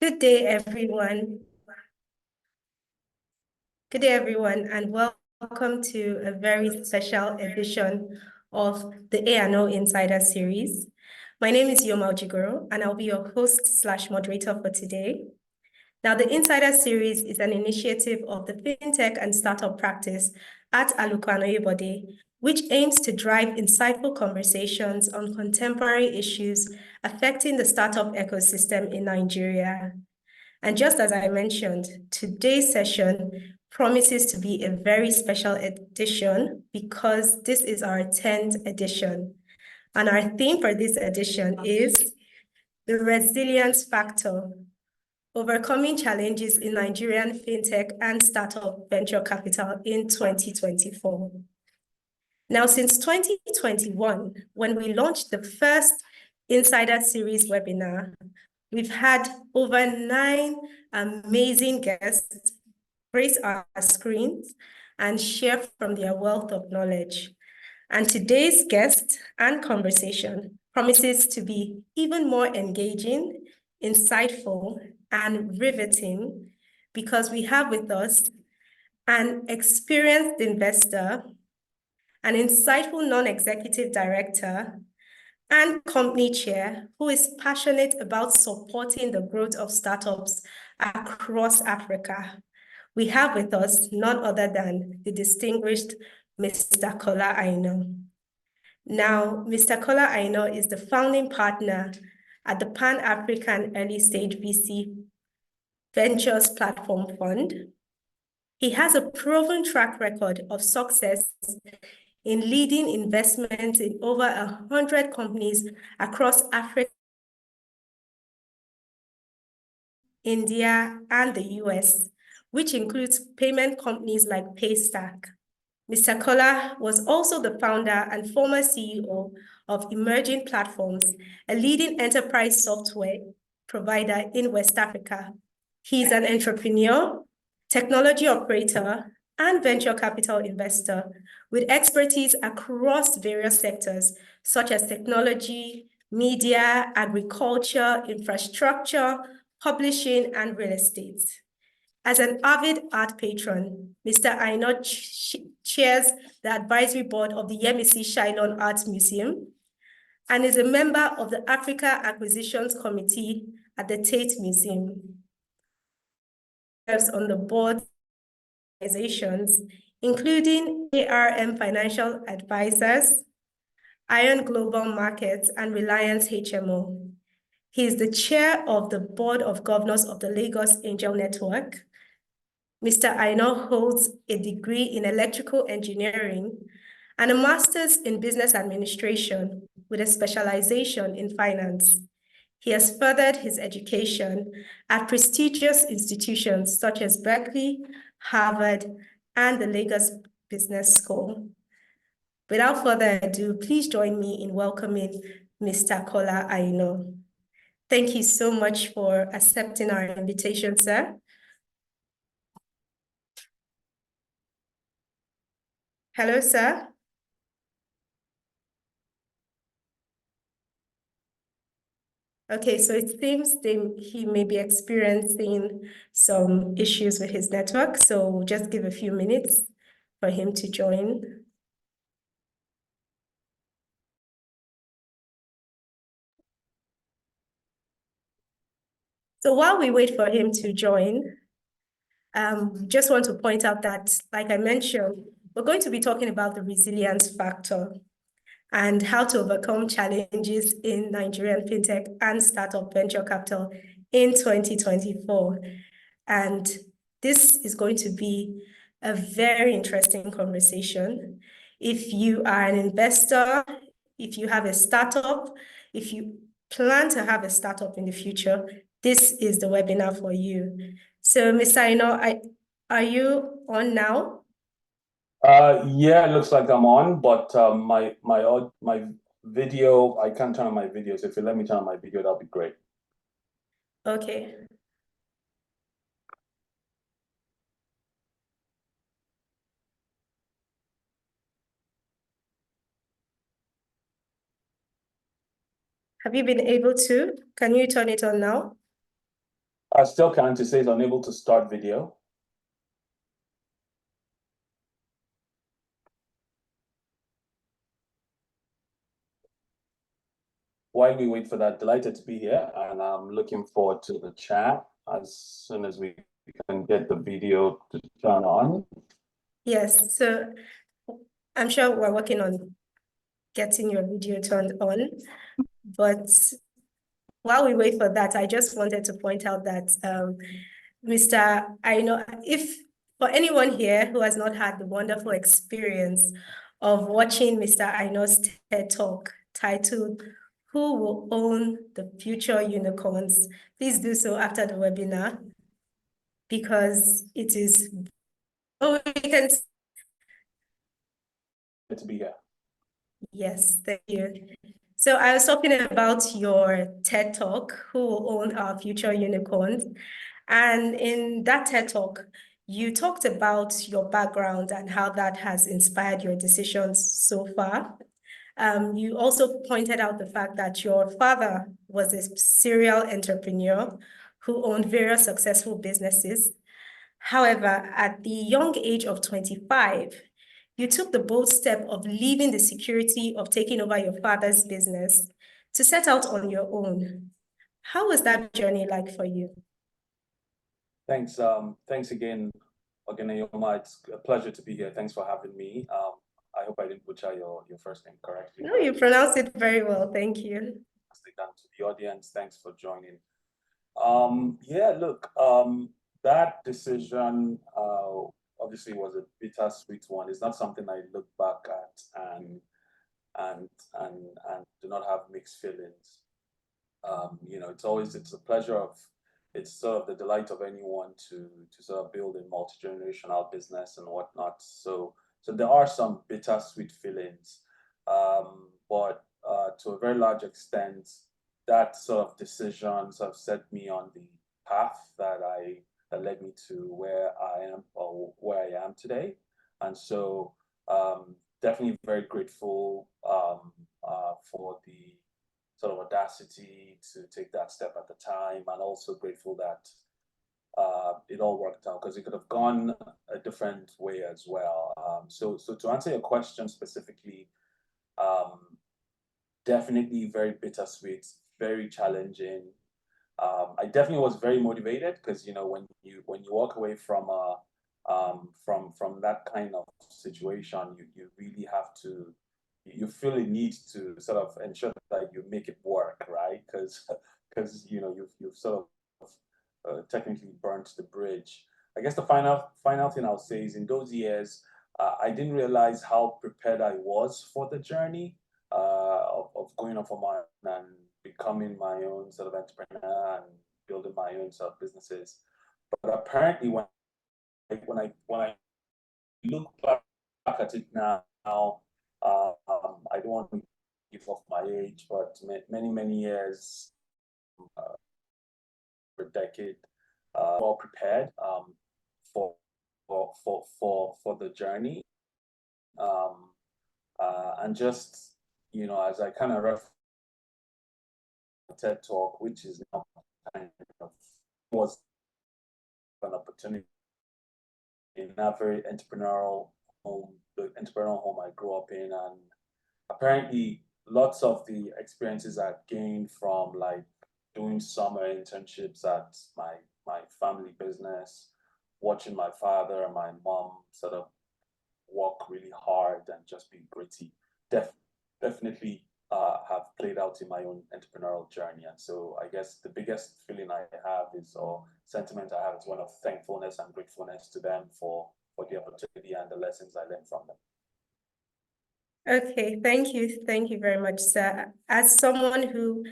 Good day, everyone. Good day, everyone, and welcome to a very special edition of the A&O Insider Series. My name is Ogheneyoma Odjighoro, and I'll be your host/moderator for today. Now, the Insider Series is an initiative of the Fintech and Startup practice at Ogheneyoma, which aims to drive insightful conversations on contemporary issues affecting the startup ecosystem in Nigeria. And just as I mentioned, today's session promises to be a very special edition because this is our 10th edition. And our theme for this edition is the resilience factor, overcoming challenges in Nigerian fintech and startup venture capital in 2024. Now, since 2021, when we launched the first Insider Series webinar, we've had over 9 amazing guests grace our screens and share from their wealth of knowledge. And today's guest and conversation promises to be even more engaging, insightful, and riveting because we have with us an experienced investor, an insightful non-executive director, and company chair who is passionate about supporting the growth of startups across Africa. We have with us none other than the distinguished Mr. Kola Aina. Now, Mr. Kola Aina is the founding partner at the Pan-African Early Stage VC Ventures Platform Fund. He has a proven track record of success in leading investments in over 100 companies across Africa, India, and the US, which includes payment companies like Paystack. Mr. Kola was also the founder and former CEO of Emerging Platforms, a leading enterprise software provider in West Africa. He's an entrepreneur, technology operator, and venture capital investor with expertise across various sectors such as technology, media, agriculture, infrastructure, publishing, and real estate. As an avid art patron, Mr. Aina chairs the advisory board of the Yemisi Shylon Arts Museum and is a member of the Africa Acquisitions Committee at the Tate Museum. He serves on the board of organizations, including ARM Financial Advisors, Iron Global Markets, and Reliance HMO. He is the chair of the board of governors of the Lagos Angel Network. Mr. Aina holds a degree in electrical engineering and a master's in business administration with a specialization in finance. He has furthered his education at prestigious institutions such as Berkeley, Harvard, and the Lagos Business School. Without further ado, please join me in welcoming Mr. Kola Aina. Thank you so much for accepting our invitation, sir. Hello, sir. Okay, so it seems he may be experiencing some issues with his network, so we'll just give a few minutes for him to join. So while we wait for him to join, just want to point out that, like I mentioned, we're going to be talking about the resilience factor and how to overcome challenges in Nigerian fintech and startup venture capital in 2024. And this is going to be a very interesting conversation. If you are an investor, if you have a startup, if you plan to have a startup in the future, this is the webinar for you. So, Mr. Aina, are you on now? Yeah, it looks like I'm on, but my video, I can't turn on my videos. If you let me turn on my video, that'll be great. Okay. Have you been able to? Can you turn it on now? Still can't. It says unable to start video. While we wait for that, delighted to be here, and I'm looking forward to the chat as soon as we can get the video to turn on. Yes, so I'm sure we're working on getting your video turned on, but while we wait for that, I just wanted to point out that Mr. Aina, if for anyone here who has not had the wonderful experience of watching Mr. Aina's TED Talk titled "Who Will Own the Future Unicorns?" please do so after the webinar, because it is, oh, we can, Good to be here. yes, thank you. So I was talking about your TED Talk, Who Will Own Our Future Unicorns? And in that TED Talk, you talked about your background and how that has inspired your decisions so far. You also pointed out the fact that your father was a serial entrepreneur who owned various successful businesses. However, at the young age of 25, you took the bold step of leaving the security of taking over your father's business to set out on your own. How was that journey like for you? Thanks. Thanks again, Ogheneyoma. It's a pleasure to be here. Thanks for having me. I hope I didn't butcher your first name correctly. No, you pronounced it very well. Thank you. Down to the audience, thanks for joining. Yeah, look, that decision obviously was a bittersweet one. It's not something I look back at and do not have mixed feelings. You know, it's a pleasure of, it's sort of the delight of anyone to sort of build a multi-generational business and whatnot. So there are some bittersweet feelings, but to a very large extent, that sort of decision sort of set me on the path that led me to where I am, or where I am today. And so definitely very grateful for the sort of audacity to take that step at the time, and also grateful that it all worked out, because it could have gone a different way as well. So to answer your question specifically, definitely very bittersweet, very challenging. I definitely was very motivated, because you know, when you walk away from that kind of situation, you really have to, you feel a need to sort of ensure that you make it work, right? Because you know, you've sort of technically burnt the bridge. I guess the final thing I'll say is, in those years, I didn't realize how prepared I was for the journey of going off on my own and becoming my own sort of entrepreneur and building my own sort of businesses. But apparently, when I look back at it now, I don't want to give off my age, but many years, for a decade, well prepared for the journey, and just, you know, as I kind of referenced TED Talk, which is now kind of was an opportunity in a very entrepreneurial home, the entrepreneurial home I grew up in, and apparently lots of the experiences I gained from, like, doing summer internships at my family business, watching my father and my mom sort of work really hard and just be gritty, definitely have played out in my own entrepreneurial journey. And so I guess the biggest feeling I have is, or sentiment I have, is one of thankfulness and gratefulness to them for the opportunity and the lessons I learned from them. Okay, thank you. Thank you very much, sir. As someone who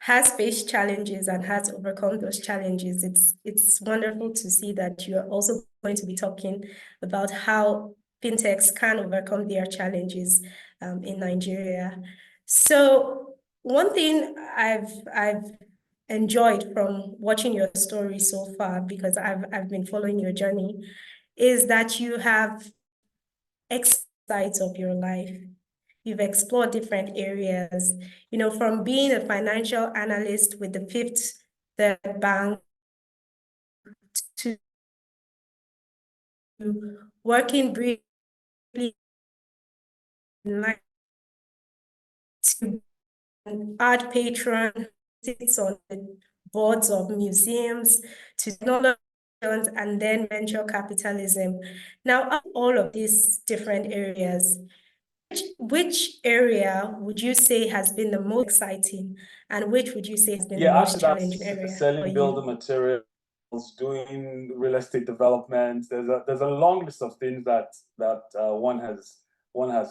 has faced challenges and has overcome those challenges, it's wonderful to see that you're also going to be talking about how fintechs can overcome their challenges in Nigeria. So one thing I've enjoyed from watching your story so far, because I've been following your journey, is that you have sides of your life. You've explored different areas, you know, from being a financial analyst with the Fifth Third Bank working briefly in life to art patron, sits on the boards of museums, to technology, and then venture capitalism. Now, all of these different areas, which area would you say has been the most exciting, and which would you say has been the most challenging area for selling building you? materials, doing real estate development. There's a long list of things that one has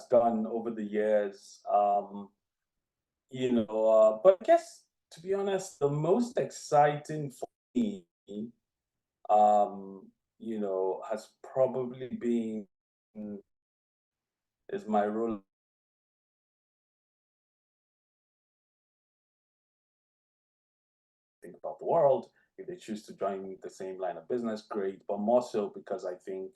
done over the years. But I guess, to be honest, the most exciting for me, has probably been is my role. Think about the world. If they choose to join the same line of business, great. But more so because I think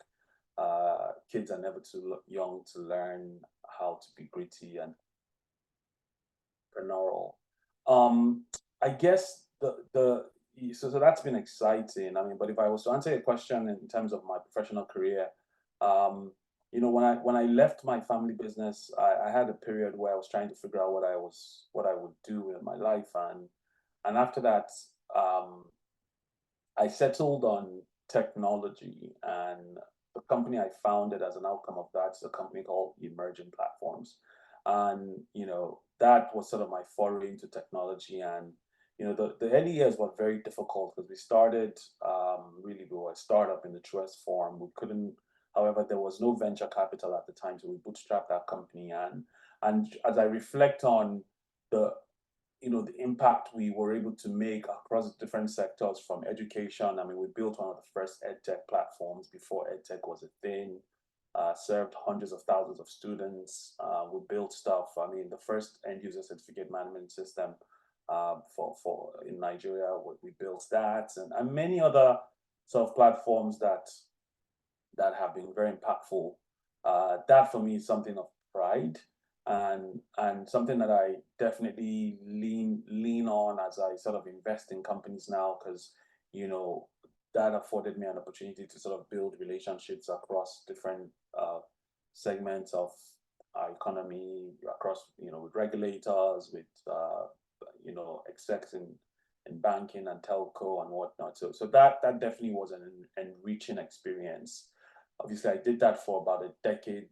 kids are never too young to learn how to be gritty and entrepreneurial. I guess so that's been exciting. I mean, but if I was to answer your question in terms of my professional career, when I left my family business, I had a period where I was trying to figure out what I would do with my life, and after that, I settled on technology, and the company I founded as an outcome of that is a company called Emerging Platforms. And, that was sort of my foray into technology. And, the early years were very difficult because we started, we were a startup in the truest form. We couldn't, however, there was no venture capital at the time, so we bootstrapped that company. And as I reflect on the the impact we were able to make across different sectors from education. I mean, we built one of the first edtech platforms before edtech was a thing, served hundreds of thousands of students. We built stuff. I mean, the first end user certificate management system for in Nigeria, we built that, and many other sort of platforms that have been very impactful. That for me is something of pride, and something that I definitely lean on as I sort of invest in companies now, because that afforded me an opportunity to sort of build relationships across different segments of our economy, across with regulators, with execs in banking and telco and whatnot. So that definitely was an enriching experience. Obviously, I did that for about a decade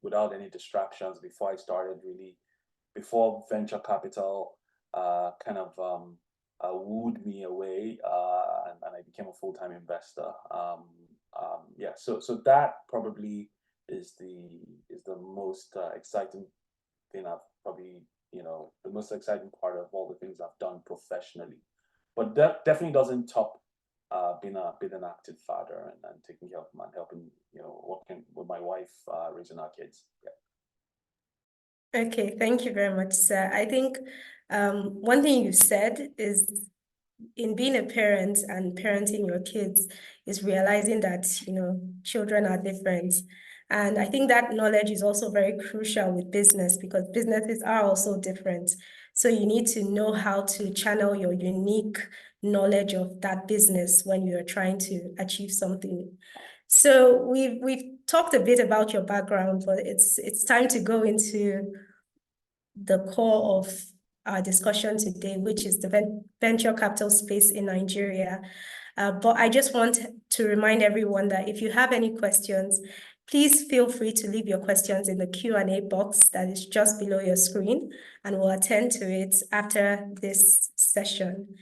without any distractions before I started before venture capital kind of wooed me away, and I became a full-time investor. So that probably is the most exciting thing I've probably, the most exciting part of all the things I've done professionally. But that definitely doesn't top being an active father and taking care of and helping, working with my wife, raising our kids. Yeah. Okay, thank you very much, sir. I think one thing you said is, in being a parent and parenting your kids, is realizing that children are different. And I think that knowledge is also very crucial with business, because businesses are also different. So you need to know how to channel your unique knowledge of that business when you're trying to achieve something. So we've talked a bit about your background, but it's time to go into the core of our discussion today, which is the venture capital space in Nigeria. But I just want to remind everyone that if you have any questions, please feel free to leave your questions in the Q&A box that is just below your screen, and we'll attend to it after this session.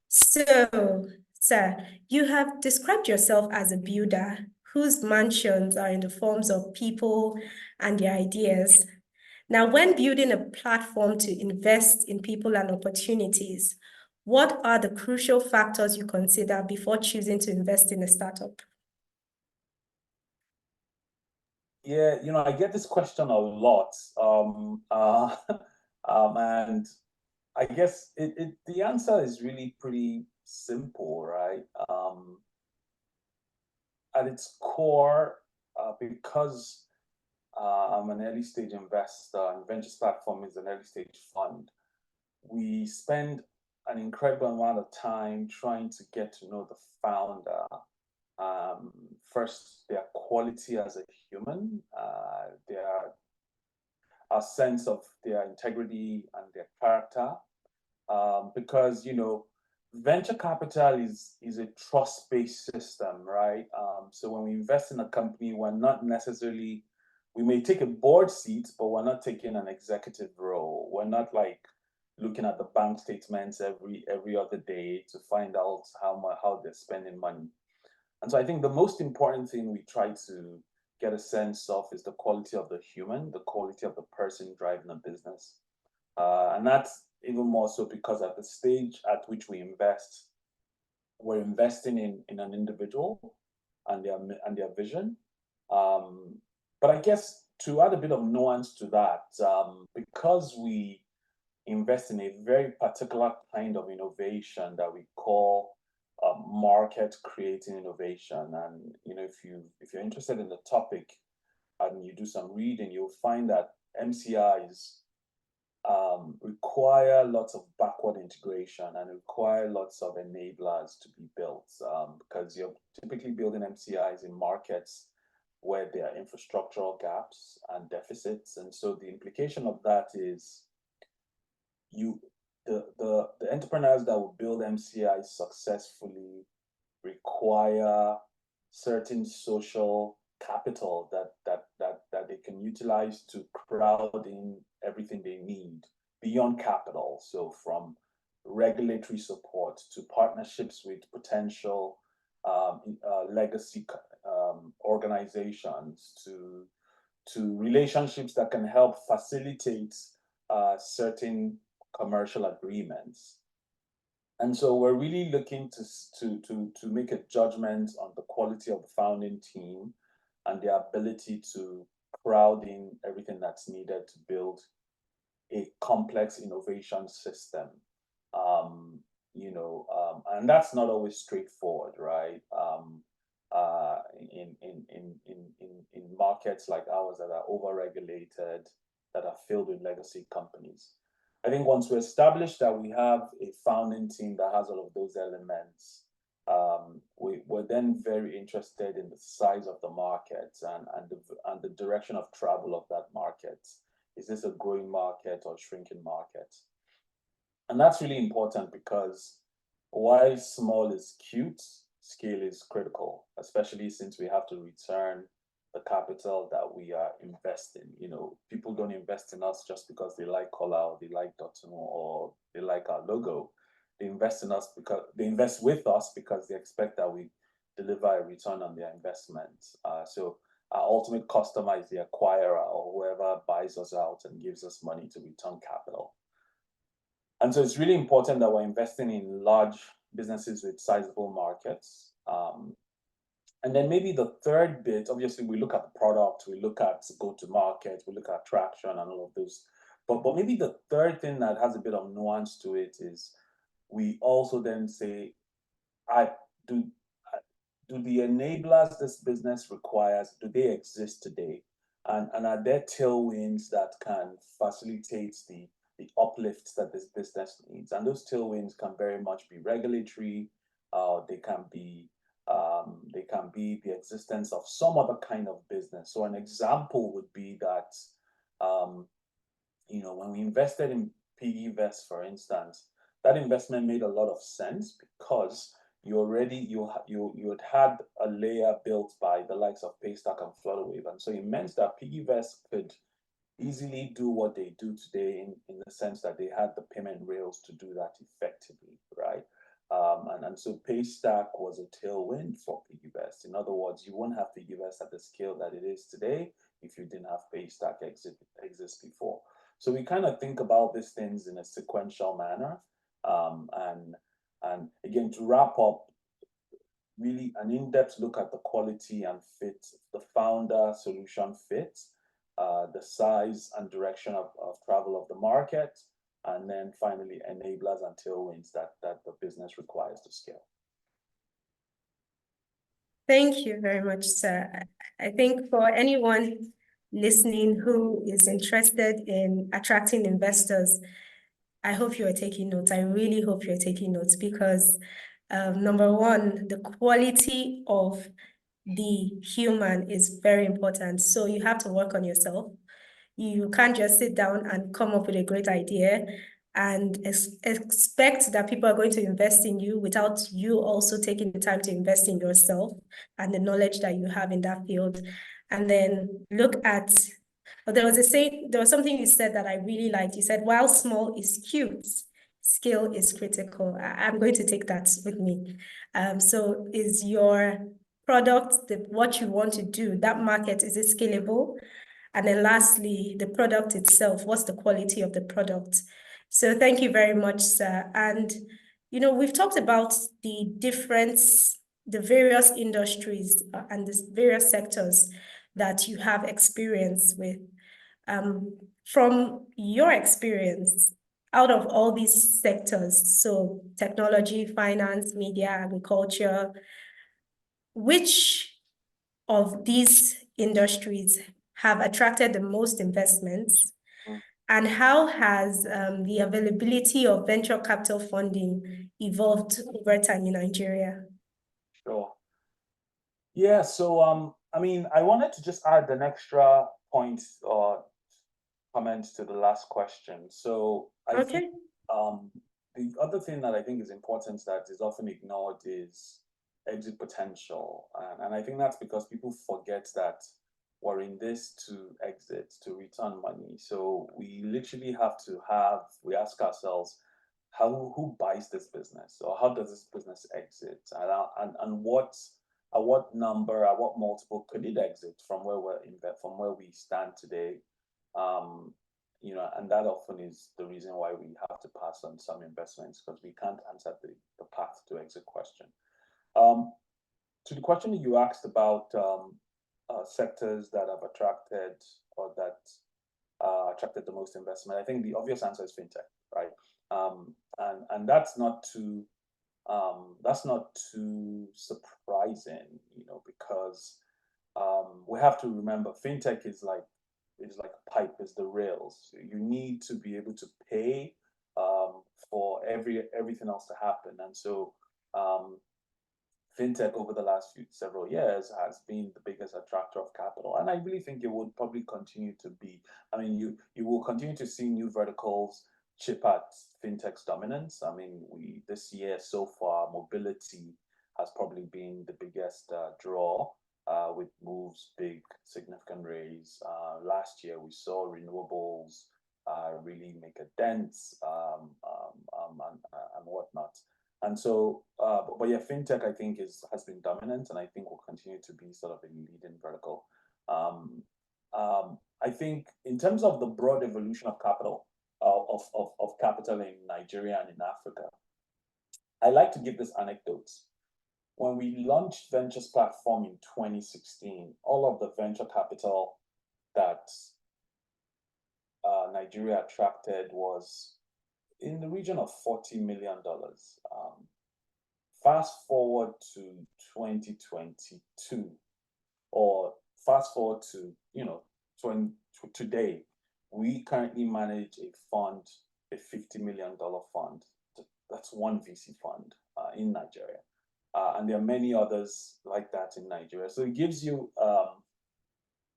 So, sir, you have described yourself as a builder whose mansions are in the forms of people and their ideas. Now, when building a platform to invest in people and opportunities, what are the crucial factors you consider before choosing to invest in a startup? Yeah, I get this question a lot, and I guess the answer is really pretty simple, right? At its core, because I'm an early stage investor and Ventures Platform is an early stage fund, we spend an incredible amount of time trying to get to know the founder First, their quality as a human, their a sense of their integrity and their character, because venture capital is a trust-based system, right? So when we invest in a company, we're not necessarily, we may take a board seat, but we're not taking an executive role. We're not like looking at the bank statements every other day to find out how they're spending money. And so I think the most important thing we try to get a sense of is the quality of the human, the quality of the person driving a business. And that's even more so because at the stage at which we invest, we're investing in an individual and their vision. But I guess to add a bit of nuance to that, because we invest in a very particular kind of innovation that we call market creating innovation. And if you're interested in the topic and you do some reading, you'll find that MCIs require lots of backward integration and require lots of enablers to be built, because you're typically building MCIs in markets where there are infrastructural gaps and deficits. And so the implication of that is the entrepreneurs that will build MCIs successfully require certain social capital that they can utilize to crowd in everything they need beyond capital. So from regulatory support to partnerships with potential legacy organizations to relationships that can help facilitate certain commercial agreements. And so we're really looking to make a judgment on the quality of the founding team and their ability to crowd in everything that's needed to build a complex innovation system. And that's not always straightforward, right? In markets like ours that are overregulated, that are filled with legacy companies. I think once we establish that we have a founding team that has all of those elements, we're then very interested in the size of the market and the direction of travel of that market. Is this a growing market or shrinking market? And that's really important because while small is cute, scale is critical, especially since we have to return the capital that we are investing. People don't invest in us just because they like Kola or they like Dotun or they like our logo. They invest in us because they invest with us because they expect that we deliver a return on their investment. So our ultimate customer is the acquirer or whoever buys us out and gives us money to return capital. And so it's really important that we're investing in large businesses with sizable markets. And then maybe the third bit, obviously we look at the product, we look at go-to-market, we look at traction and all of those. But maybe the third thing that has a bit of nuance to it is we also then say, do the enablers this business requires, do they exist today? And are there tailwinds that can facilitate the uplifts that this business needs? And those tailwinds can very much be regulatory, they can be the existence of some other kind of business. So an example would be that, when we invested in PiggyVest, for instance, that investment made a lot of sense because you had a layer built by the likes of Paystack and Flutterwave. And so it meant that PiggyVest could easily do what they do today in the sense that they had the payment rails to do that effectively, right? And so Paystack was a tailwind for PiggyVest. In other words, you won't have PiggyVest at the scale that it is today if you didn't have Paystack exist before. So we kind of think about these things in a sequential manner. And again, to wrap up, really an in-depth look at the quality and fit, the founder solution fit, the size and direction of travel of the market, and then finally enablers and tailwinds that the business requires to scale. Thank you very much, sir. I think for anyone listening who is interested in attracting investors, I hope you are taking notes. I really hope you're taking notes because Number one, the quality of the human is very important. So you have to work on yourself. You can't just sit down and come up with a great idea and expect that people are going to invest in you without you also taking the time to invest in yourself and the knowledge that you have in that field. And then look at, there was something you said that I really liked. You said, while small is cute, skill is critical. I'm going to take that with me. So is your product, what you want to do, that market, is it scalable? And then lastly, the product itself, what's the quality of the product? So thank you very much, sir. And, we've talked about the various industries and the various sectors that you have experience with. From your experience, out of all these sectors, so technology, finance, media, agriculture, which of these industries have attracted the most investments? And how has the availability of venture capital funding evolved over time in Nigeria? Sure. Yeah, so I wanted to just add an extra point or comment to the last question. So I think the other thing that I think is important that is often ignored is exit potential. And I think that's because people forget that we're in this to exit, to return money. So we literally we ask ourselves, who buys this business, or how does this business exit, and at what number, at what multiple could it exit from where we stand today? And that often is the reason why we have to pass on some investments, because we can't answer the path to exit question. To the question that you asked about sectors that have attracted or that attracted the most investment, I think the obvious answer is fintech, right? And that's not too surprising, because we have to remember fintech is like a pipe, is the rails. You need to be able to pay for everything else to happen, and so fintech over the last several years has been the biggest attractor of capital, and I really think it would probably continue to be. I mean, you will continue to see new verticals chip at fintech's dominance. I mean, this year so far, mobility has probably been the biggest draw, with Move's big significant raise. Last year we saw renewables really make a dent, and whatnot. And so, but yeah, fintech I think has been dominant, and I think will continue to be sort of a leading vertical. I think in terms of the broad evolution of capital, of capital in Nigeria and in Africa, I like to give this anecdote. When we launched Ventures platform in 2016, all of the venture capital that Nigeria attracted was in the region of $40 million. Fast forward to 2022, or fast forward to today, we currently manage a $50 million fund. That's one VC fund in Nigeria. And there are many others like that in Nigeria. So it gives you a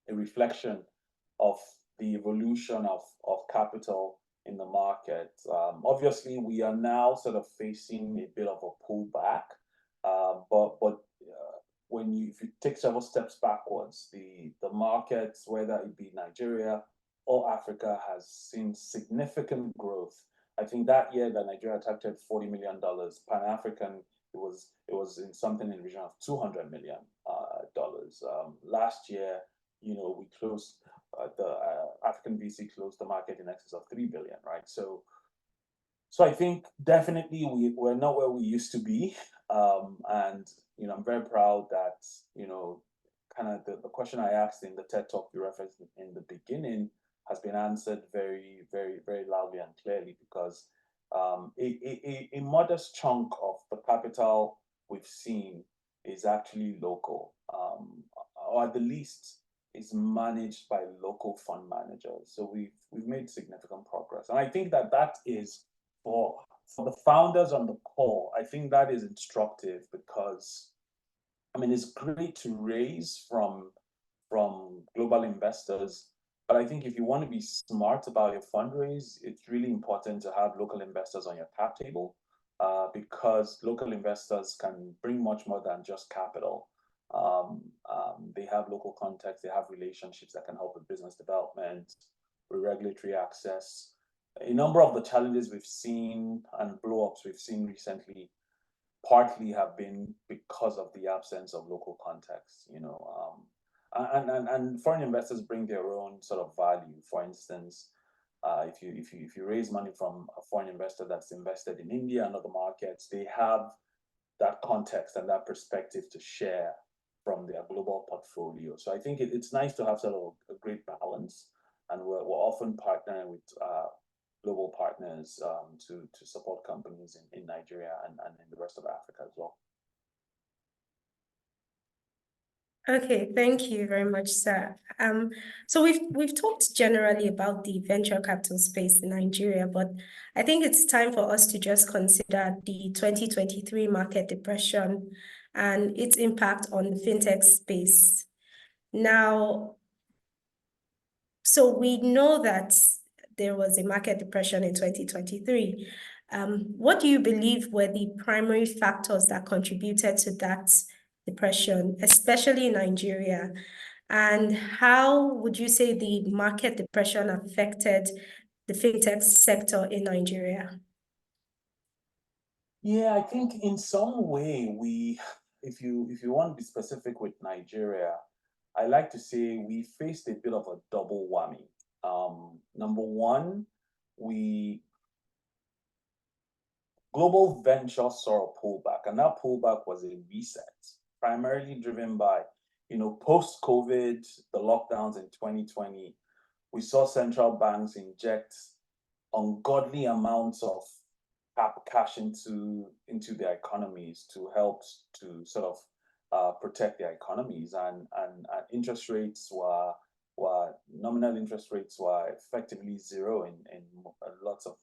reflection of the evolution of capital in the market. Obviously, we are now sort of facing a bit of a pullback, but if you take several steps backwards, the markets, whether it be Nigeria or Africa, has seen significant growth. I think that year that Nigeria attracted $40 million, Pan-African, it was in something in the region of $200 million. Last year, we closed the African VC closed the market in excess of $3 billion, right? So I think definitely we're not where we used to be, and I'm very proud that kind of the question I asked in the TED Talk you referenced in the beginning has been answered very, very, very loudly and clearly, because a modest chunk of the capital we've seen is actually local, or at the least is managed by local fund managers. So we've made significant progress, and I think that is for for the founders on the call, I think that is instructive because, I mean, it's great to raise from global investors, but I think if you want to be smart about your fundraise, it's really important to have local investors on your cap table, because local investors can bring much more than just capital. They have local context, they have relationships that can help with business development, with regulatory access. A number of the challenges we've seen and blow-ups we've seen recently partly have been because of the absence of local context, and foreign investors bring their own sort of value. For instance, if you raise money from a foreign investor that's invested in India and other markets, they have that context and that perspective to share from their global portfolio. So I think it's nice to have sort of a great balance, and we're often partnering with global partners to support companies in Nigeria and in the rest of Africa as well. Okay, thank you very much, sir. So we've talked generally about the venture capital space in Nigeria, but I think it's time for us to just consider the 2023 market depression and its impact on the fintech space. Now, so we know that there was a market depression in 2023. What do you believe were the primary factors that contributed to that depression, especially in Nigeria? And how would you say the market depression affected the fintech sector in Nigeria? Yeah, I think in some way if you want to be specific with Nigeria, I like to say we faced a bit of a double whammy. Number one, global venture saw a pullback, and that pullback was a reset, primarily driven by, post-COVID, the lockdowns in 2020. We saw central banks inject ungodly amounts of cash into their economies to help to sort of protect their economies, and interest rates were nominal interest rates were effectively zero in lots of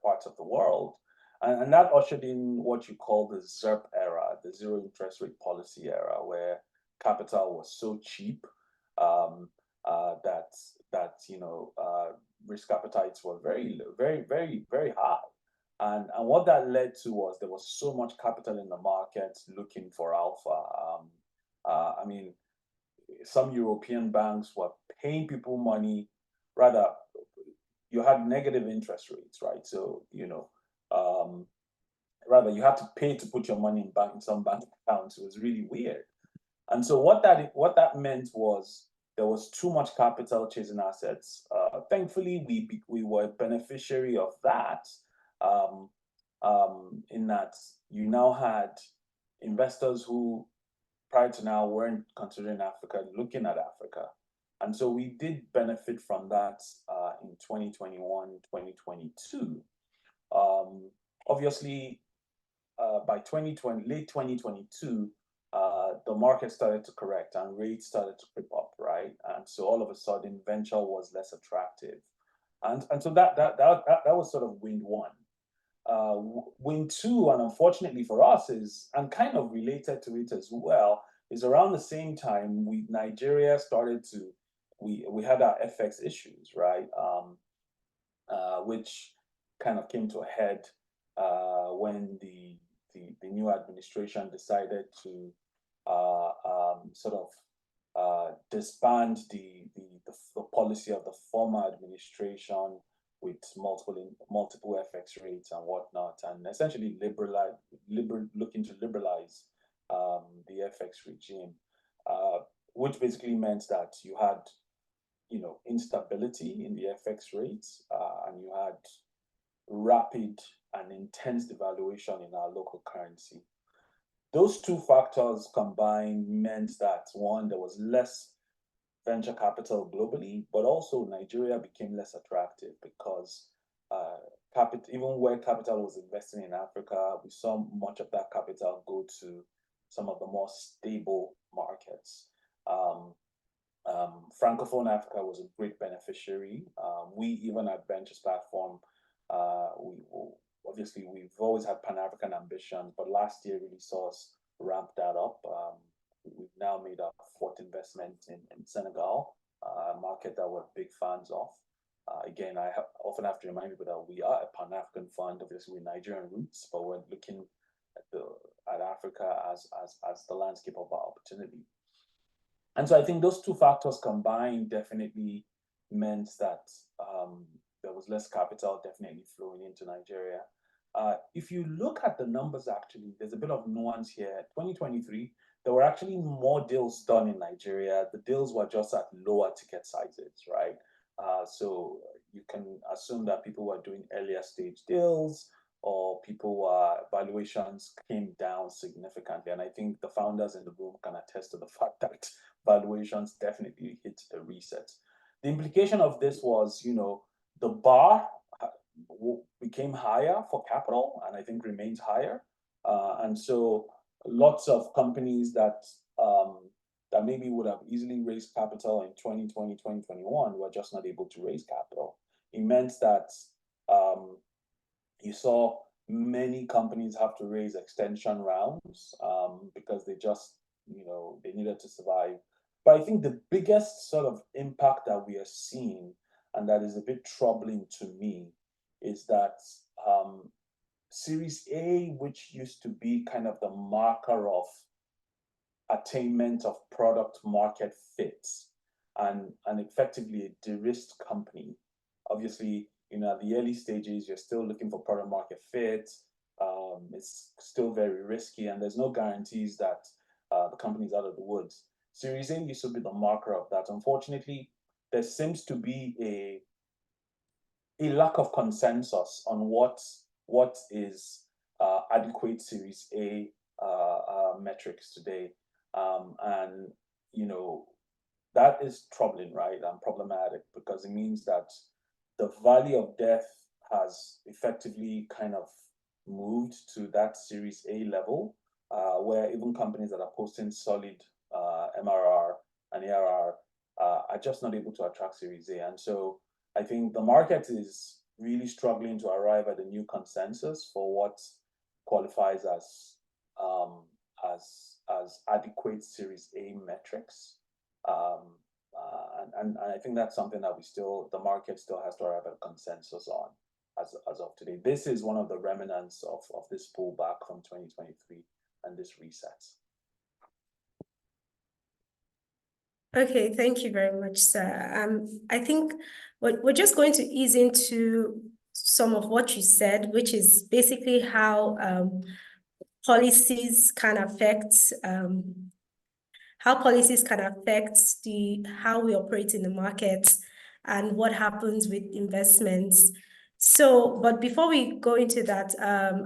parts of the world. And that ushered in what you call the ZIRP era, the zero interest rate policy era, where capital was so cheap that risk appetites were very, very, very, very high. And what that led to was there was so much capital in the market looking for alpha. I mean, some European banks were paying people money, rather, you had negative interest rates, right? So, rather you had to pay to put your money in some bank accounts. It was really weird. And so what that meant was there was too much capital chasing assets. Thankfully, we were a beneficiary of that, in that you now had investors who prior to now weren't considering Africa, looking at Africa. And so we did benefit from that in 2021, 2022. Obviously, by 2020, late 2022, the market started to correct and rates started to creep up, right? And so all of a sudden, venture was less attractive, and so that was sort of wind one. Wind two, and unfortunately for us, is, and kind of related to it as well, is around the same time Nigeria started to we had our FX issues, right? Which kind of came to a head when the new administration decided to sort of disband the policy of the former administration with multiple FX rates and whatnot, and essentially looking to liberalize the FX regime, which basically meant that you had instability in the FX rates, and you had rapid and intense devaluation in our local currency. Those two factors combined meant that, one, there was less venture capital globally, but also Nigeria became less attractive because even where capital was investing in Africa, we saw much of that capital go to some of the more stable markets. Francophone Africa was a great beneficiary. We, even at Ventures Platform, obviously we've always had Pan-African ambitions, but last year really saw us ramp that up. We've now made our fourth investment in Senegal, a market that we're big fans of. Again, often have to remind people that we are a Pan-African fund. Obviously, we're Nigerian roots, but we're looking at Africa as the landscape of our opportunity. And so I think those two factors combined definitely meant that there was less capital definitely flowing into Nigeria. If you look at the numbers, actually, there's a bit of nuance here. 2023, there were actually more deals done in Nigeria. The deals were just at lower ticket sizes, right? So you can assume that people were doing earlier stage deals, or valuations came down significantly. And I think the founders in the room can attest to the fact that valuations definitely hit a reset. The implication of this was, the bar became higher for capital, and I think remains higher. And so lots of companies that maybe would have easily raised capital in 2020, 2021 were just not able to raise capital. It meant that you saw many companies have to raise extension rounds because they just, they needed to survive. But I think the biggest sort of impact that we are seeing, and that is a bit troubling to me, is that Series A, which used to be kind of the marker of attainment of product market fit and effectively a de-risked company. Obviously, at the early stages, you're still looking for product market fit. It's still very risky, and there's no guarantees that the company's out of the woods. Series A used to be the marker of that. Unfortunately, there seems to be a lack of consensus on what is adequate Series A metrics today. And that is troubling, right? And problematic, because it means that the valley of death has effectively kind of moved to that Series A level, where even companies that are posting solid MRR and ARR are just not able to attract Series A. And so I think the market is really struggling to arrive at a new consensus for what qualifies as adequate Series A metrics. And I think that's something that the market still has to arrive at a consensus on as of today. This is one of the remnants of this pullback from 2023 and this reset. Okay, thank you very much, sir. I think we're just going to ease into some of what you said, which is basically how policies can affect how we operate in the market and what happens with investments. So, but before we go into that,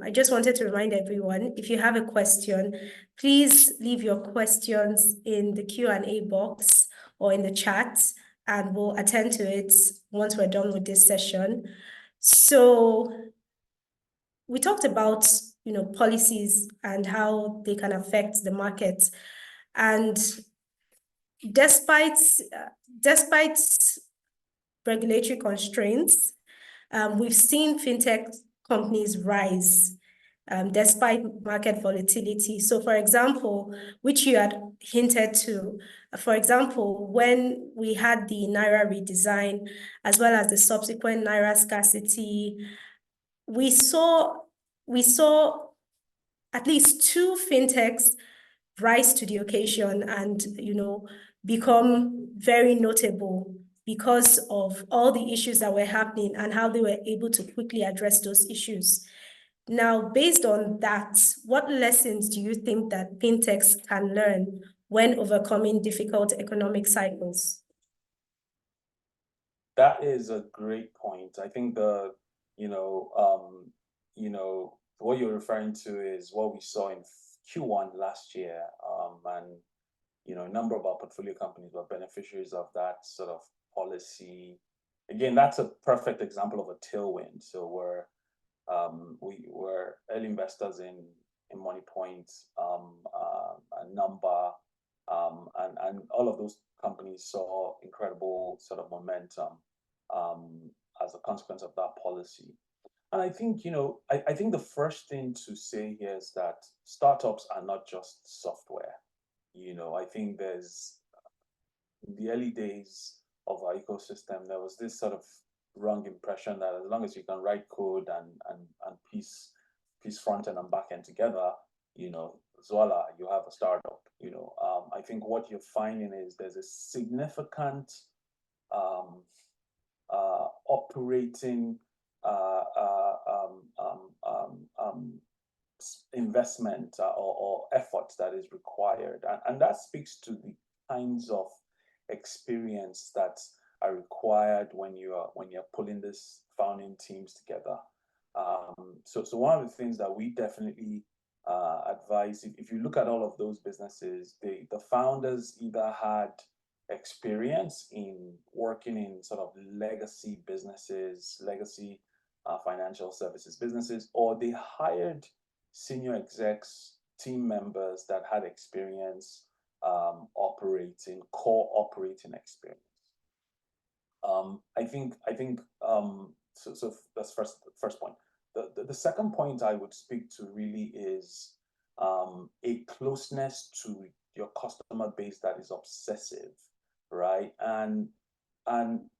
I just wanted to remind everyone, if you have a question, please leave your questions in the Q&A box or in the chat, and we'll attend to it once we're done with this session. So we talked about, policies and how they can affect the market. And despite regulatory constraints, we've seen fintech companies rise despite market volatility. So, for example, which you had hinted to, for example, when we had the Naira redesign, as well as the subsequent Naira scarcity, we saw at least two fintechs rise to the occasion and, become very notable because of all the issues that were happening and how they were able to quickly address those issues. Now, based on that, what lessons do you think that fintechs can learn when overcoming difficult economic cycles? That is a great point. I think what you're referring to is what we saw in Q1 last year, and a number of our portfolio companies were beneficiaries of that sort of policy. Again, that's a perfect example of a tailwind. So we were early investors in MoneyPoint, Number, and all of those companies saw incredible sort of momentum as a consequence of that policy. And I think, I think the first thing to say here is that startups are not just software. I think there's, in the early days of our ecosystem, there was this sort of wrong impression that as long as you can write code and piece front end and back end together, voila, you have a startup. I think what you're finding is there's a significant um, operating investment or effort that is required, and that speaks to the kinds of experience that are required when you're pulling this founding teams together. So one of the things that we definitely advise, if you look at all of those businesses, the founders either had experience in working in sort of legacy businesses, legacy financial services businesses, or they hired senior execs, team members that had experience core operating experience. So that's first point. The second point I would speak to really is a closeness to your customer base that is obsessive, right? And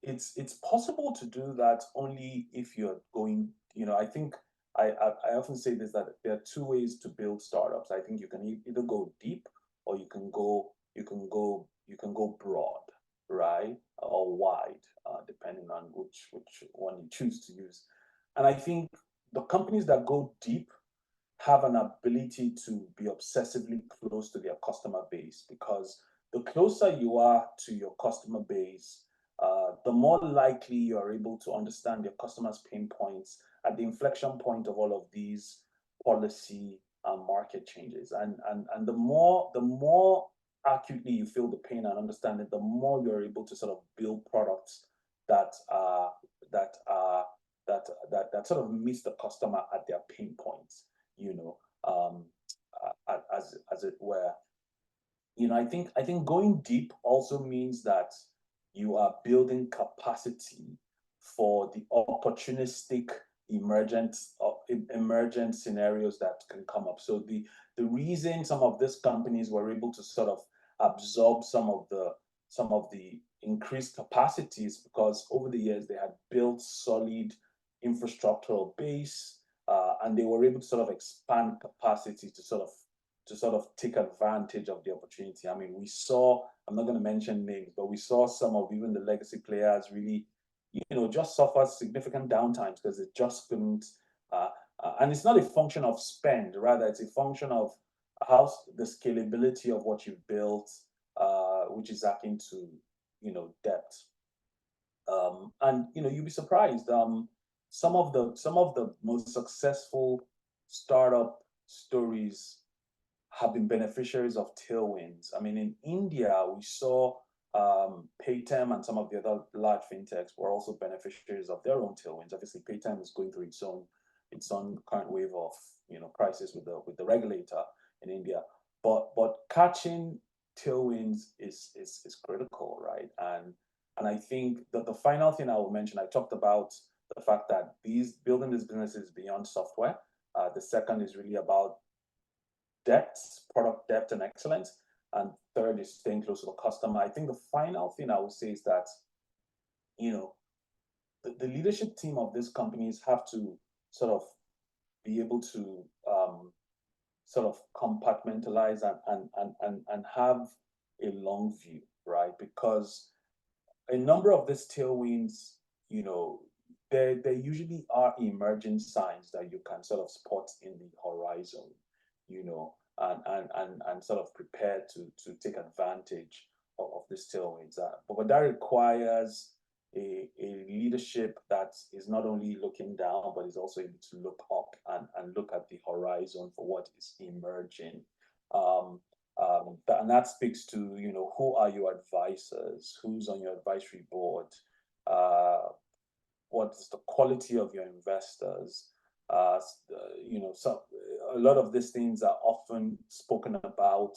it's possible to do that only if you're going, I think I often say this, that there are two ways to build startups. I think you can either go deep or you can go broad, right? Or wide, depending on which one you choose to use. And I think the companies that go deep have an ability to be obsessively close to their customer base, because the closer you are to your customer base, the more likely you are able to understand your customers' pain points at the inflection point of all of these policy and market changes. And the more acutely you feel the pain and understand it, the more you're able to sort of build products that that are that sort of meets the customer at their pain points, you know, um, as it were. I think going deep also means that you are building capacity for the opportunistic emergent scenarios that can come up. So the reason some of these companies were able to sort of absorb some of the increased capacities, because over the years they had built solid infrastructural base, and they were able to sort of expand capacity to sort of take advantage of the opportunity. I mean, I'm not going to mention names, but we saw some of even the legacy players really, just suffer significant downtimes because they just couldn't. And it's not a function of spend, rather, it's a function of how the scalability of what you've built, which is akin to, depth. And you'll be surprised. Some of the most successful startup stories have been beneficiaries of tailwinds. I mean, in India, we saw Paytm and some of the other large fintechs were also beneficiaries of their own tailwinds. Obviously, Paytm is going through its own current wave of crisis with the regulator in India. But catching tailwinds is critical, right? And I think that the final thing I will mention, I talked about the fact that building these businesses beyond software. The second is really about depth, product depth and excellence. And third is staying close to the customer. I think the final thing I would say is that, the leadership team of these companies have to sort of be able to sort of compartmentalize and have a long view, right? Because a number of these tailwinds, there usually are emerging signs that you can sort of spot in the horizon, and sort of prepare to take advantage of these tailwinds. But that requires a leadership that is not only looking down, but is also able to look up and look at the horizon for what is emerging. And that speaks to, who are your advisors, who's on your advisory board, what's the quality of your investors. So a lot of these things are often spoken about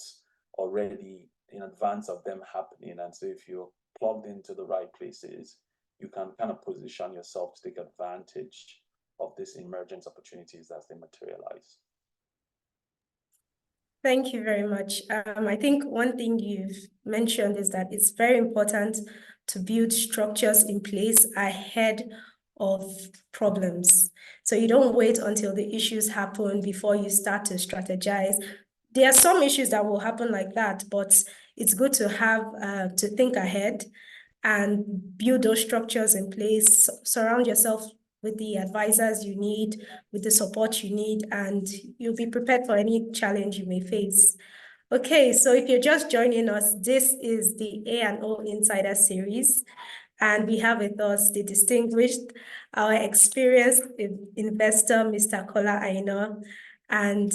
already in advance of them happening. And so if you're plugged into the right places, you can kind of position yourself to take advantage these emergence opportunities as they materialize. Thank you very much. I think one thing you've mentioned is that it's very important to build structures in place ahead of problems. So you don't wait until the issues happen before you start to strategize. There are some issues that will happen like that, but it's good to have to think ahead and build those structures in place, surround yourself with the advisors you need, with the support you need, and you'll be prepared for any challenge you may face. Okay, so if you're just joining us, this is the A&O Insider Series, and we have with us the distinguished, our experienced investor, Mr. Kola Aina. And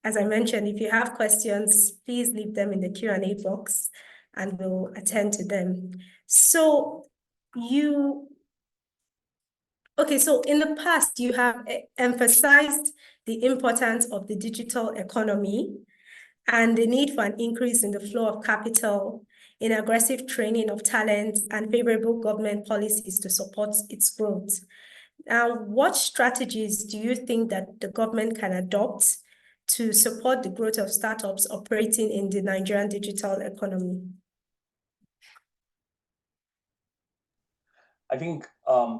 as I mentioned, if you have questions, please leave them in the Q&A box and we'll attend to them. So so in the past, you have emphasized the importance of the digital economy and the need for an increase in the flow of capital, in aggressive training of talent, and favorable government policies to support its growth. Now, what strategies do you think that the government can adopt to support the growth of startups operating in the Nigerian digital economy? I think,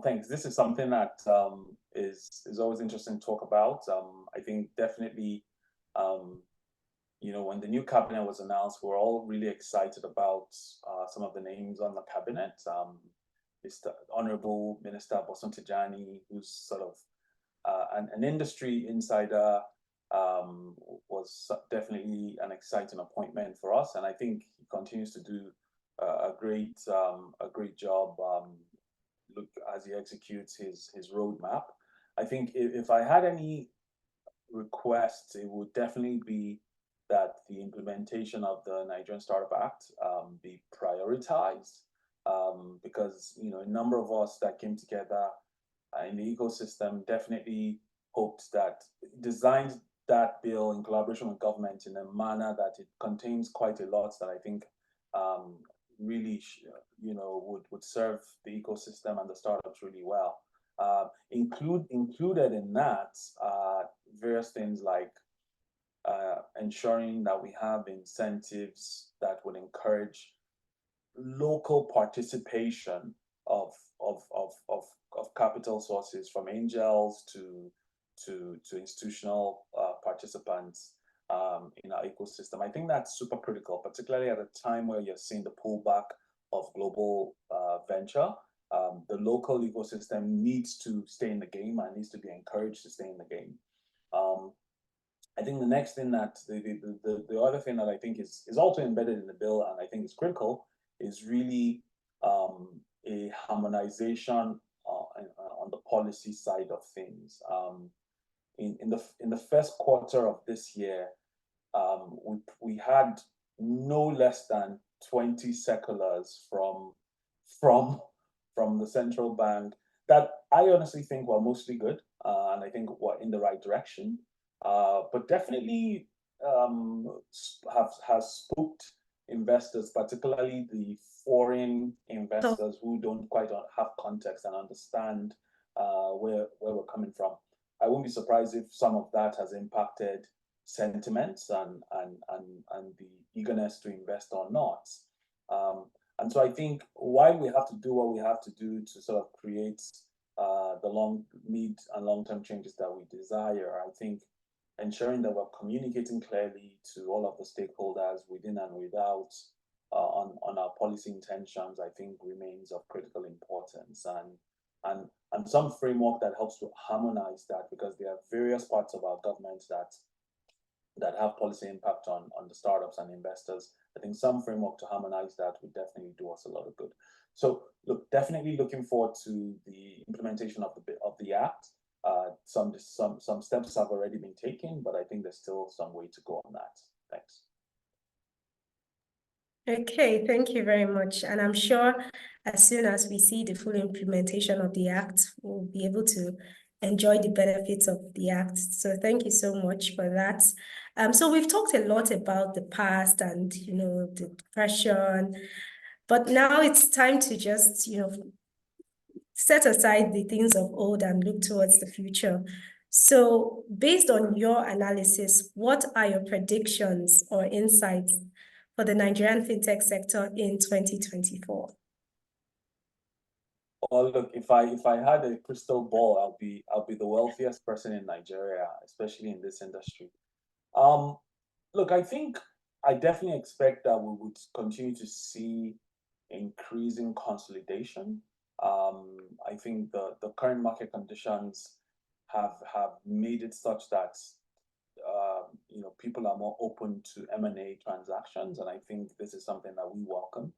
thanks. This is something that is always interesting to talk about. I think definitely, when the new cabinet was announced, we're all really excited about some of the names on the cabinet. Mr. Honorable Minister Bosun Tijani, who's sort of an industry insider, was definitely an exciting appointment for us, and I think he continues to do a great job. Look, as he executes his roadmap. I think if I had any requests, it would definitely be that the implementation of the Nigerian Startup Act be prioritized, because a number of us that came together in the ecosystem definitely hoped that designed that bill in collaboration with government in a manner that it contains quite a lot that I think really would serve the ecosystem and the startups really well. Included in that various things like ensuring that we have incentives that would encourage local participation of capital sources, from angels to institutional participants in our ecosystem. I think that's super critical, particularly at a time where you're seeing the pullback of global venture. The local ecosystem needs to stay in the game and needs to be encouraged to stay in the game. I think the next thing that the other thing that I think is also embedded in the bill and I think is critical is really a harmonization on the policy side of things. In the first quarter of this year, we had no less than 20 circulars from the central bank that I honestly think were mostly good, and I think were in the right direction, but definitely has spooked investors, particularly the foreign investors who don't quite have context and understand where we're coming from. I won't be surprised if some of that has impacted sentiments and the eagerness to invest or not. And so I think while we have to do what we have to do to sort of create the mid and long-term changes that we desire, I think ensuring that we're communicating clearly to all of the stakeholders within and without on our policy intentions, I think remains of critical importance. And some framework that helps to harmonize that, because there are various parts of our government that have policy impact on the startups and investors. I think some framework to harmonize that would definitely do us a lot of good. So look, definitely looking forward to the implementation of the act. Some steps have already been taken, but I think there's still some way to go on that. Thanks. Okay, thank you very much. And I'm sure as soon as we see the full implementation of the Act, we'll be able to enjoy the benefits of the Act. So thank you so much for that. So we've talked a lot about the past and, the depression, but now it's time to just, set aside the things of old and look towards the future. So based on your analysis, what are your predictions or insights for the Nigerian fintech sector in 2024? Well, look, if I had a crystal ball, I'll be the wealthiest person in Nigeria, especially in this industry. Um, Look, I think I definitely expect that we would continue to see increasing consolidation. I think the current market conditions have made it such that people are more open to M&A transactions, and I think this is something that we welcome.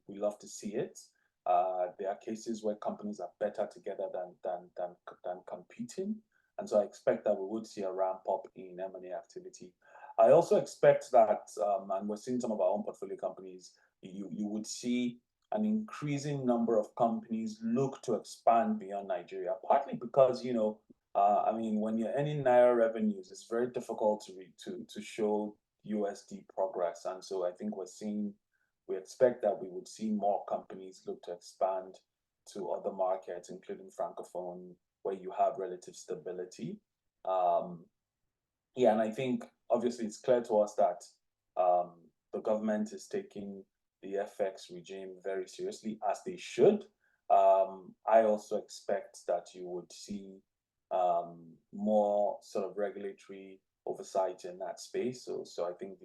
We love to see it. There are cases where companies are better together than competing, and so I expect that we would see a ramp up in M&A activity. I also expect that, and we're seeing some of our own portfolio companies, you would see an increasing number of companies look to expand beyond Nigeria, partly because, when you're earning Naira revenues, it's very difficult to show USD progress. And so I think we expect that we would see more companies look to expand to other markets, including Francophone, where you have relative stability. And I think obviously it's clear to us that the government is taking the FX regime very seriously, as they should. I also expect that you would see more sort of regulatory oversight in that space. So I think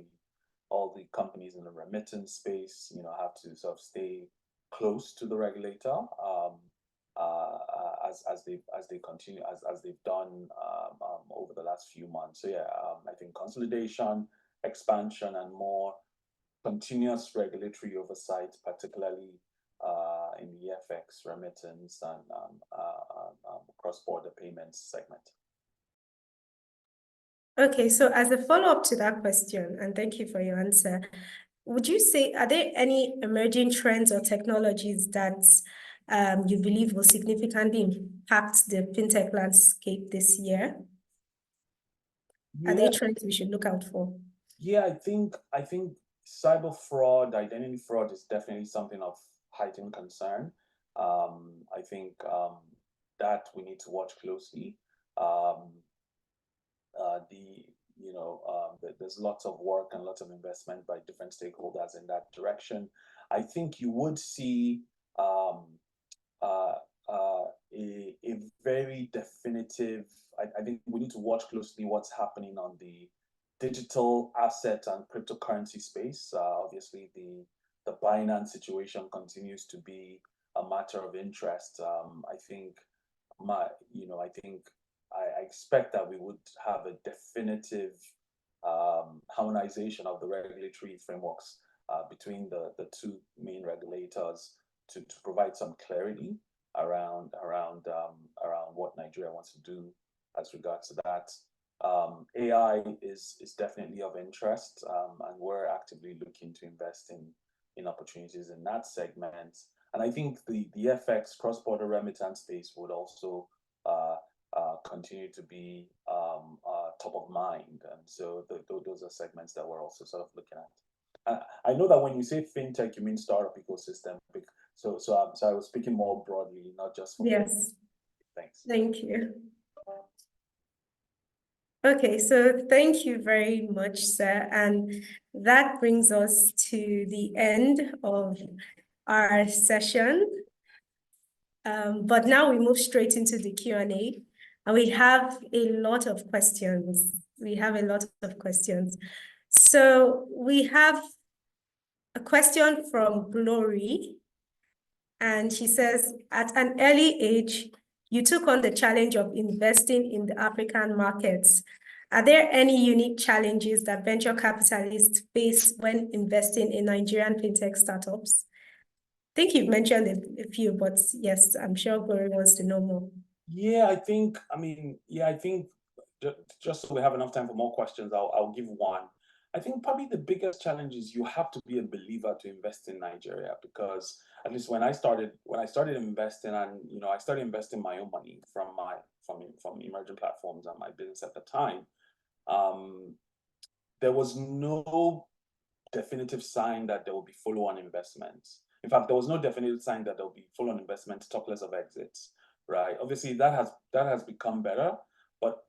all the companies in the remittance space, have to sort of stay close to the regulator, as they continue as they've done over the last few months. So yeah, I think consolidation, expansion, and more continuous regulatory oversight, particularly in the FX remittance and cross-border payments segment. Okay, so as a follow-up to that question, and thank you for your answer, would you say, are there any emerging trends or technologies that you believe will significantly impact the fintech landscape this year? Are there trends we should look out for? Yeah, I think cyber fraud, identity fraud is definitely something of heightened concern. I think that we need to watch closely. There's lots of work and lots of investment by different stakeholders in that direction. I think you would see a very definitive. I think we need to watch closely what's happening on the digital asset and cryptocurrency space. Obviously, the Binance situation continues to be a matter of interest. I expect that we would have a definitive harmonization of the regulatory frameworks between the two main regulators to provide some clarity around what Nigeria wants to do as regards to that. AI is definitely of interest, and we're actively looking to invest in opportunities in that segment. And I think the FX cross-border remittance space would also continue to be top of mind. And so those are segments that we're also sort of looking at. I know that when you say fintech, you mean startup ecosystem. So I was speaking more broadly, not just for yes. Thanks. Thank you. Okay, so thank you very much, sir. And that brings us to the end of our session. But now we move straight into the Q&A, and we have a lot of questions. So we have a question from Glory, and she says, at an early age, you took on the challenge of investing in the African markets. Are there any unique challenges that venture capitalists face when investing in Nigerian fintech startups? I think you've mentioned a few, but yes, I'm sure Glory wants to know more. Yeah, I think just so we have enough time for more questions, I'll give one. I think probably the biggest challenge is you have to be a believer to invest in Nigeria, because at least when I started investing, and I started investing my own money from emerging platforms and my business at the time, there was no definitive sign that there will be follow-on investments. In fact, there was no definitive sign that there'll be full-on investment, talk less of exits, right? Obviously, that has become better, but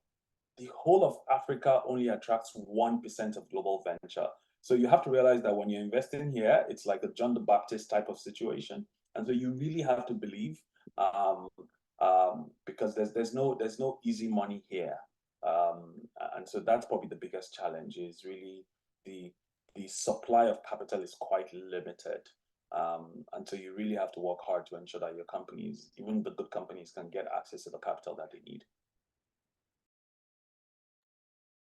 the whole of Africa only attracts 1% of global venture. So you have to realize that when you're investing here, it's like a John the Baptist type of situation. And so you really have to believe, because there's no easy money here. And so that's probably the biggest challenge, is really the supply of capital is quite limited. And so you really have to work hard to ensure that your companies, even the good companies, can get access to the capital that they need.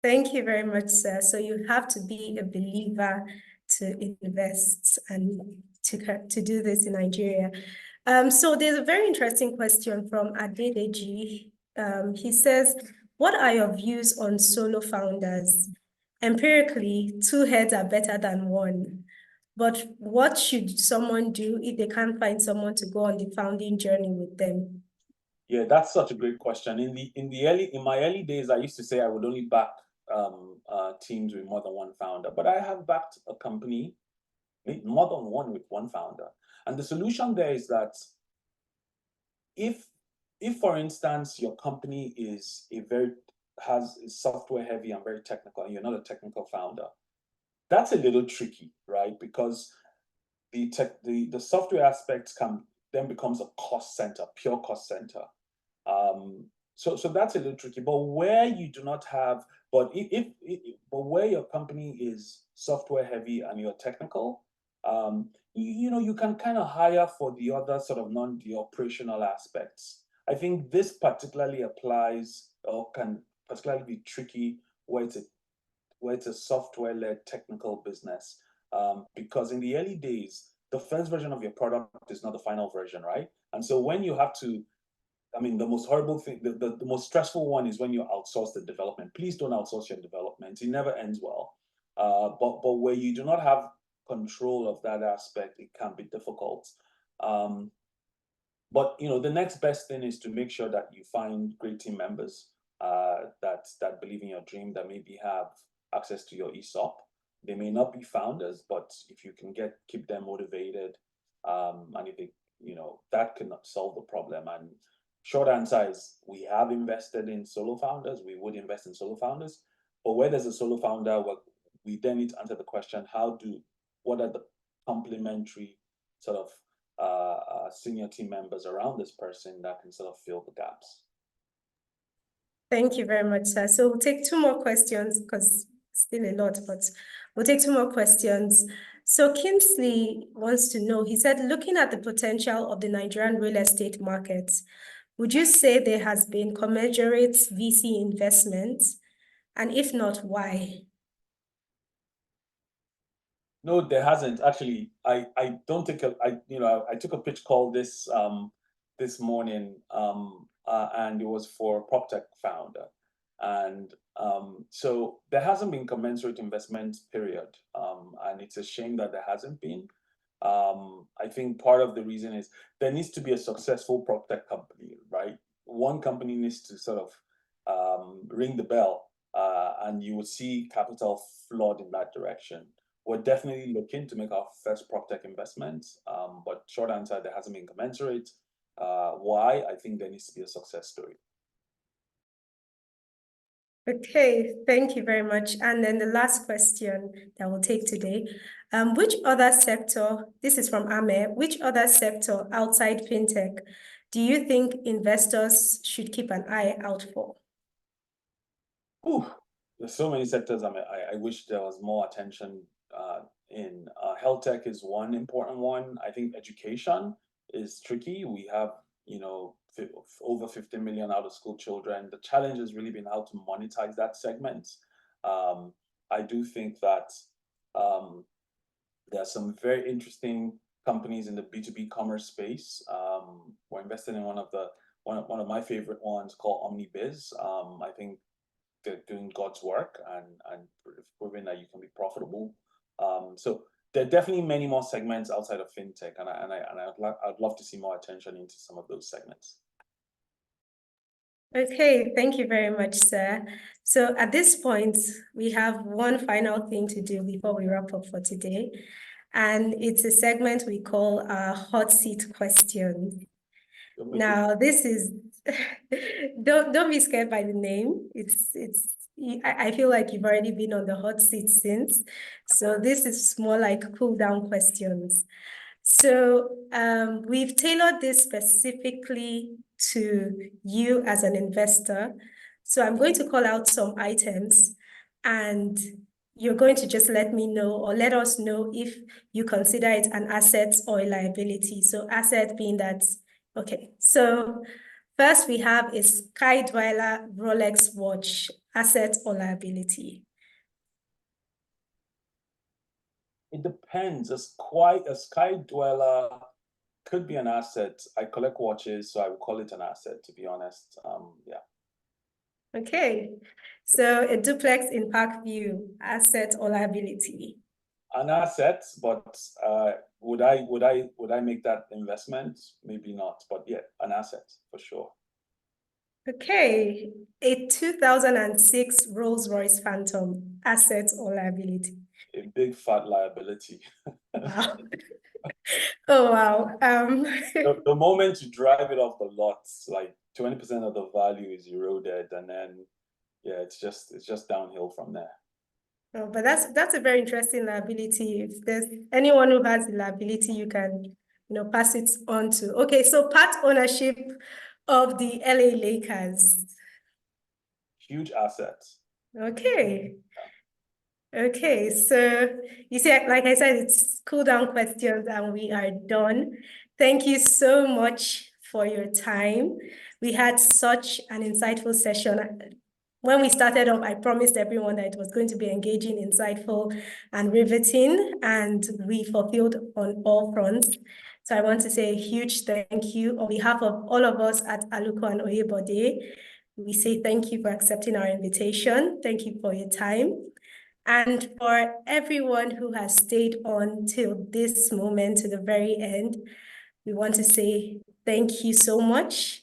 Thank you very much, sir. So you have to be a believer to invest and to do this in Nigeria. So there's a very interesting question from Adedeji. He says, what are your views on solo founders? Empirically, 2 heads are better than 1. But what should someone do if they can't find someone to go on the founding journey with them? Yeah, that's such a great question. In my early days, I used to say I would only back teams with more than one founder, but I have backed a company more than one with one founder. And the solution there is that if for instance your company is software heavy and very technical, and you're not a technical founder, that's a little tricky, right? Because the software aspects then becomes a cost center, pure cost center. So that's a little tricky. But where you do not have, but where your company is software heavy and you're technical, you can kind of hire for the other sort of the operational aspects. I think this particularly applies, or can particularly be tricky where it's a software-led technical business, because in the early days, the first version of your product is not the final version, right? And so when you have to, I mean, the most horrible thing, the most stressful one is when you outsource the development. Please don't outsource your development. It never ends well. But where you do not have control of that aspect, it can be difficult. But the next best thing is to make sure that you find great team members that believe in your dream, that maybe have access to your ESOP. They may not be founders, but if you can keep them motivated, and if they, that can solve the problem. And short answer is, we have invested in solo founders. We would invest in solo founders, but where there's a solo founder, we then need to answer the question: what are the complementary sort of senior team members around this person that can sort of fill the gaps? Thank you very much, sir. So we'll take 2 more questions, because still a lot, but we'll take 2 more questions. So Kingsley wants to know, he said, looking at the potential of the Nigerian real estate market, would you say there has been commensurate VC investment? And if not, why? No, there hasn't. Actually, I took a pitch call this morning, and it was for a prop tech founder, and so there hasn't been commensurate investment, period, and it's a shame that there hasn't been. I think part of the reason is there needs to be a successful prop tech company, right? One company needs to sort of ring the bell, and you will see capital flood in that direction. We're definitely looking to make our first prop tech investment, but short answer, there hasn't been commensurate. Why? I think there needs to be a success story. Okay, thank you very much. And then the last question that we'll take today, which other sector, this is from Ame, which other sector outside fintech do you think investors should keep an eye out for? Ooh, there's so many sectors. I wish there was more attention in. Health tech is one important one. I think education is tricky. We have, over 50 million out of school children. The challenge has really been how to monetize that segment. I do think that there are some very interesting companies in the B2B commerce space. We're invested in one of my favorite ones called OmniBiz. I think they're doing God's work and proving that you can be profitable. So there are definitely many more segments outside of fintech, and I'd love to see more attention into some of those segments. Okay, thank you very much, sir. So at this point, we have one final thing to do before we wrap up for today. and it's a segment we call hot seat questions. Now, this is don't be scared by the name. I feel like you've already been on the hot seat since. So this is more like cool down questions. So we've tailored this specifically to you as an investor. So I'm going to call out some items and you're going to just let me know or let us know if you consider it an asset or a liability. So asset being that, okay. So first we have a Sky Dweller Rolex watch, asset or liability? It depends. A Sky Dweller could be an asset. I collect watches, so I would call it an asset, to be honest. Yeah. Okay. So a duplex in Parkview, asset or liability? An asset, but would I make that investment? Maybe not, but yeah, an asset for sure. Okay. A 2006 Rolls-Royce Phantom, asset or liability? A big fat liability. Wow. Oh, wow. The moment you drive it off the lot, like 20% of the value is eroded, and then yeah, it's just downhill from there. Oh, but that's a very interesting liability. If there's anyone who has the liability, you can, pass it on to. Okay, so part ownership of the LA Lakers. Huge asset. Okay. Okay, so you see, like I said, it's cool down questions and we are done. Thank you so much for your time. We had such an insightful session. When we started off, I promised everyone that it was going to be engaging, insightful, and riveting, and we fulfilled on all fronts. So I want to say a huge thank you on behalf of all of us at Aluko and Oyebode. We say thank you for accepting our invitation. Thank you for your time. And for everyone who has stayed on till this moment, to the very end, we want to say thank you so much.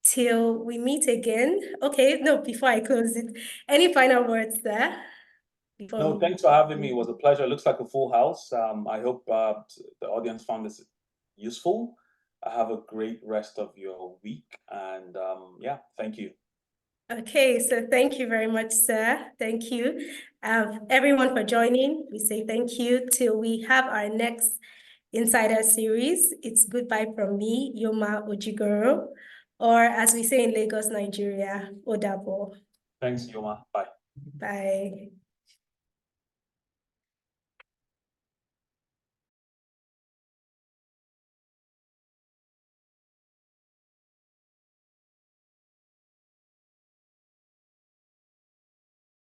Till we meet again. Okay, no, before I close it, any final words there? No, thanks for having me. It was a pleasure. It looks like a full house. I hope the audience found this useful. Have a great rest of your week. And yeah, thank you. Okay, so thank you very much, sir. Thank you. Everyone for joining. We say thank you till we have our next Insider series. It's goodbye from me, Yoma Odjighoro, or as we say in Lagos, Nigeria, Odabo. Thanks, Yoma. Bye. Bye.